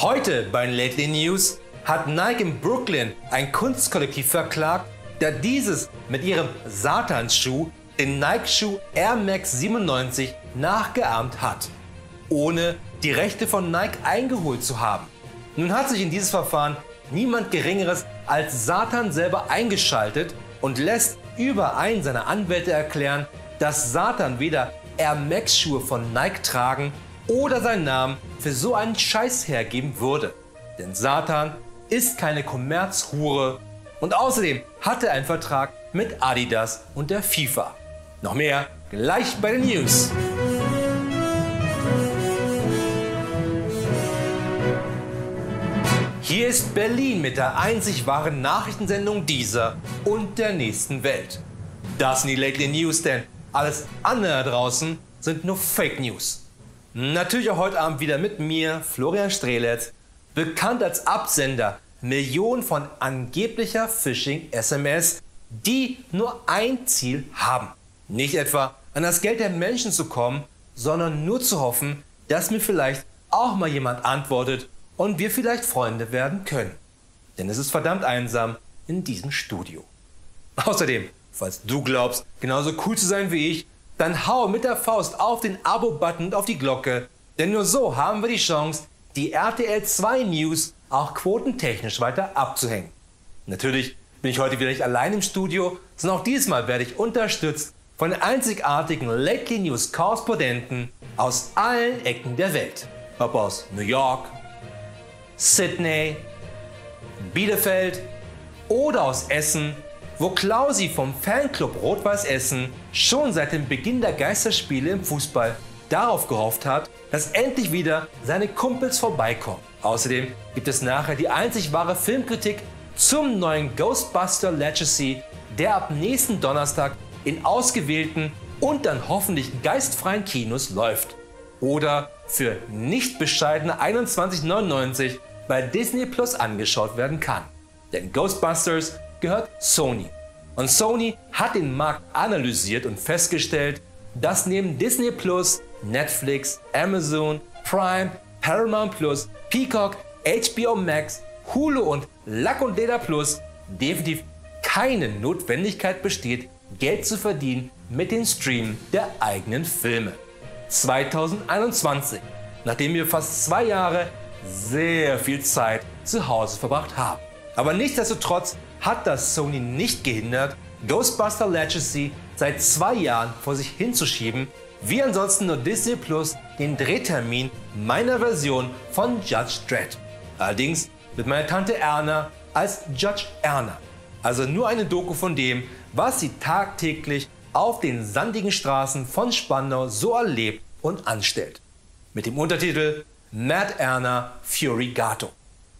Heute bei den Lately News hat Nike in Brooklyn ein Kunstkollektiv verklagt, da dieses mit ihrem Satansschuh den Nike-Schuh Air Max 97 nachgeahmt hat, ohne die Rechte von Nike eingeholt zu haben. Nun hat sich in dieses Verfahren niemand Geringeres als Satan selber eingeschaltet und lässt über einen seiner Anwälte erklären, dass Satan weder Air Max Schuhe von Nike tragen oder seinen Namen für so einen Scheiß hergeben würde. Denn Satan ist keine Kommerzhure und außerdem hat er einen Vertrag mit Adidas und der FIFA. Noch mehr gleich bei den News. Hier ist Berlin mit der einzig wahren Nachrichtensendung dieser und der nächsten Welt. Das sind die Lately News, denn alles andere da draußen sind nur Fake News. Natürlich auch heute Abend wieder mit mir, Florian Strehlitz, bekannt als Absender Millionen von angeblicher Phishing-SMS, die nur ein Ziel haben. Nicht etwa an das Geld der Menschen zu kommen, sondern nur zu hoffen, dass mir vielleicht auch mal jemand antwortet und wir vielleicht Freunde werden können. Denn es ist verdammt einsam in diesem Studio. Außerdem, falls du glaubst, genauso cool zu sein wie ich, dann hau mit der Faust auf den Abo-Button und auf die Glocke, denn nur so haben wir die Chance, die RTL 2 News auch quotentechnisch weiter abzuhängen. Natürlich bin ich heute wieder nicht allein im Studio, sondern auch diesmal werde ich unterstützt von den einzigartigen Lately News Korrespondenten aus allen Ecken der Welt. Ob aus New York, Sydney, Bielefeld oder aus Essen, wo Klausi vom Fanclub Rot-Weiß Essen schon seit dem Beginn der Geisterspiele im Fußball darauf gehofft hat, dass endlich wieder seine Kumpels vorbeikommen. Außerdem gibt es nachher die einzig wahre Filmkritik zum neuen Ghostbuster Legacy, der ab nächsten Donnerstag in ausgewählten und dann hoffentlich geistfreien Kinos läuft. Oder für nicht bescheidene 21,99 € bei Disney Plus angeschaut werden kann. Denn Ghostbusters gehört Sony. Und Sony hat den Markt analysiert und festgestellt, dass neben Disney Plus, Netflix, Amazon, Prime, Paramount Plus, Peacock, HBO Max, Hulu und Lack und Leder Plus definitiv keine Notwendigkeit besteht, Geld zu verdienen mit dem Streamen der eigenen Filme. 2021, nachdem wir fast 2 Jahre sehr viel Zeit zu Hause verbracht haben. Aber nichtsdestotrotz hat das Sony nicht gehindert, Ghostbuster Legacy seit 2 Jahren vor sich hinzuschieben, wie ansonsten nur Disney Plus den Drehtermin meiner Version von Judge Dredd. Allerdings mit meiner Tante Erna als Judge Erna. Also nur eine Doku von dem, was sie tagtäglich auf den sandigen Straßen von Spandau so erlebt und anstellt. Mit dem Untertitel Mad Erna Fury Gato.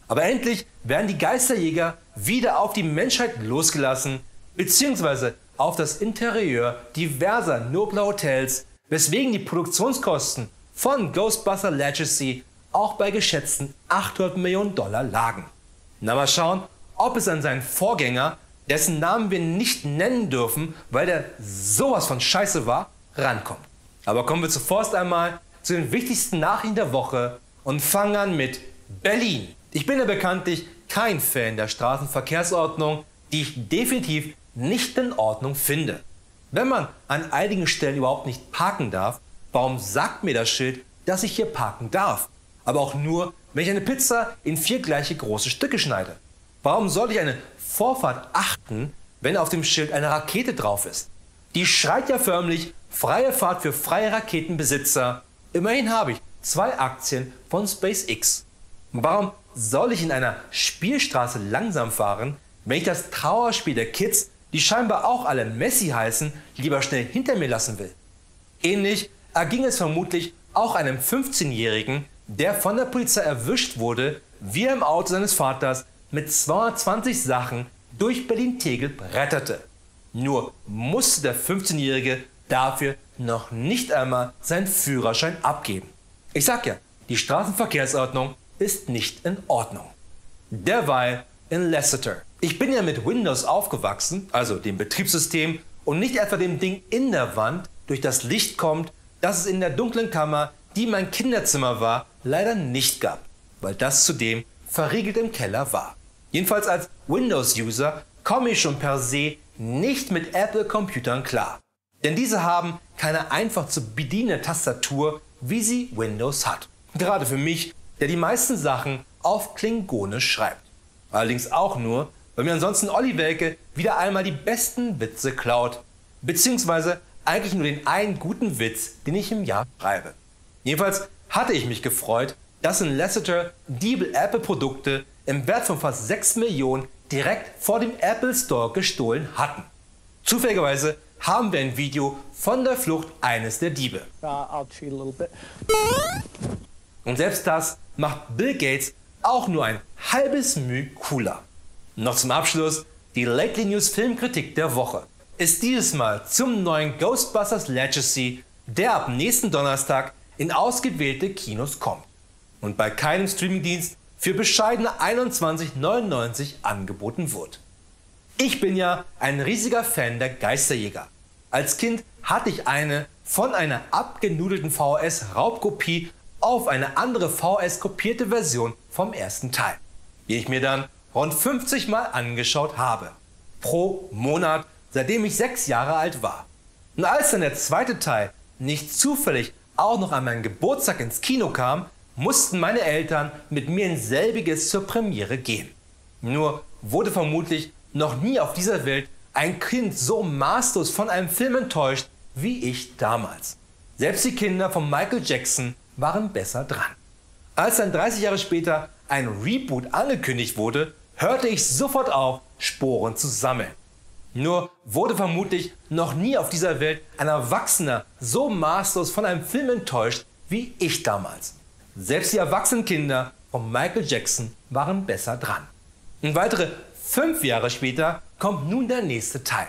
Aber endlich werden die Geisterjäger wieder auf die Menschheit losgelassen, beziehungsweise auf das Interieur diverser nobler Hotels, weswegen die Produktionskosten von Ghostbuster Legacy auch bei geschätzten $800 Millionen lagen. Na, mal schauen, ob es an seinen Vorgänger, dessen Namen wir nicht nennen dürfen, weil der sowas von scheiße war, rankommt. Aber kommen wir zuvorst einmal zu den wichtigsten Nachrichten der Woche und fangen an mit Berlin. Ich bin ja bekanntlich kein Fan der Straßenverkehrsordnung, die ich definitiv nicht in Ordnung finde. Wenn man an einigen Stellen überhaupt nicht parken darf, warum sagt mir das Schild, dass ich hier parken darf? Aber auch nur, wenn ich eine Pizza in 4 gleiche große Stücke schneide. Warum sollte ich eine Vorfahrt achten, wenn auf dem Schild eine Rakete drauf ist? Die schreit ja förmlich freie Fahrt für freie Raketenbesitzer. Immerhin habe ich 2 Aktien von SpaceX. Warum soll ich in einer Spielstraße langsam fahren, wenn ich das Trauerspiel der Kids, die scheinbar auch alle Messi heißen, lieber schnell hinter mir lassen will? Ähnlich erging es vermutlich auch einem 15-Jährigen, der von der Polizei erwischt wurde, wie er im Auto seines Vaters mit 220 Sachen durch Berlin-Tegel bretterte. Nur musste der 15-Jährige dafür noch nicht einmal seinen Führerschein abgeben. Ich sag ja, die Straßenverkehrsordnung ist nicht in Ordnung. Derweil in Leicester. Ich bin ja mit Windows aufgewachsen, also dem Betriebssystem, und nicht etwa dem Ding in der Wand, durch das Licht kommt, das es in der dunklen Kammer, die mein Kinderzimmer war, leider nicht gab. weil das zudem verriegelt im Keller war. Jedenfalls als Windows-User komme ich schon per se nicht mit Apple-Computern klar. Denn diese haben keine einfach zu bedienende Tastatur, wie sie Windows hat. Gerade für mich, der die meisten Sachen auf Klingonisch schreibt. Allerdings auch nur, weil mir ansonsten Olli Welke wieder einmal die besten Witze klaut. Beziehungsweise eigentlich nur den einen guten Witz, den ich im Jahr schreibe. Jedenfalls hatte ich mich gefreut, dass in Lasseter Diebel Apple-Produkte im Wert von fast 6 Millionen direkt vor dem Apple Store gestohlen hatten. Zufälligerweise haben wir ein Video von der Flucht eines der Diebe. Und selbst das macht Bill Gates auch nur ein halbes Müh cooler. Noch zum Abschluss die Lately News Filmkritik der Woche. Ist dieses Mal zum neuen Ghostbusters Legacy, der ab nächsten Donnerstag in ausgewählte Kinos kommt und bei keinem Streamingdienst für bescheidene 21,99 € angeboten wird. Ich bin ja ein riesiger Fan der Geisterjäger. Als Kind hatte ich eine von einer abgenudelten VHS-Raubkopie auf eine andere VHS-kopierte Version vom ersten Teil, die ich mir dann rund 50 Mal angeschaut habe. Pro Monat, seitdem ich 6 Jahre alt war. Und als dann der zweite Teil nicht zufällig auch noch an meinen Geburtstag ins Kino kam, mussten meine Eltern mit mir in selbiges zur Premiere gehen. Nur wurde vermutlich noch nie auf dieser Welt ein Kind so maßlos von einem Film enttäuscht wie ich damals. Selbst die Kinder von Michael Jackson waren besser dran. Als dann 30 Jahre später ein Reboot angekündigt wurde, hörte ich sofort auf, Sporen zu sammeln. Nur wurde vermutlich noch nie auf dieser Welt ein Erwachsener so maßlos von einem Film enttäuscht wie ich damals. Selbst die erwachsenen Kinder von Michael Jackson waren besser dran. Und weitere 5 Jahre später kommt nun der nächste Teil.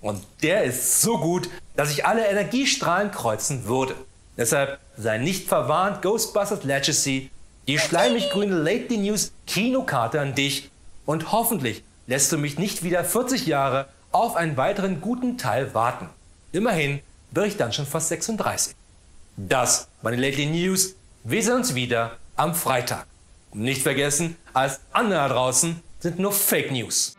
Und der ist so gut, dass ich alle Energiestrahlen kreuzen würde. Deshalb sei nicht verwarnt, Ghostbusters Legacy, die schleimig grüne Lately News Kinokarte an dich und hoffentlich lässt du mich nicht wieder 40 Jahre auf einen weiteren guten Teil warten. Immerhin wäre ich dann schon fast 36. Das war die Lately News. Wir sehen uns wieder am Freitag. Und nicht vergessen, alles andere da draußen sind nur Fake News.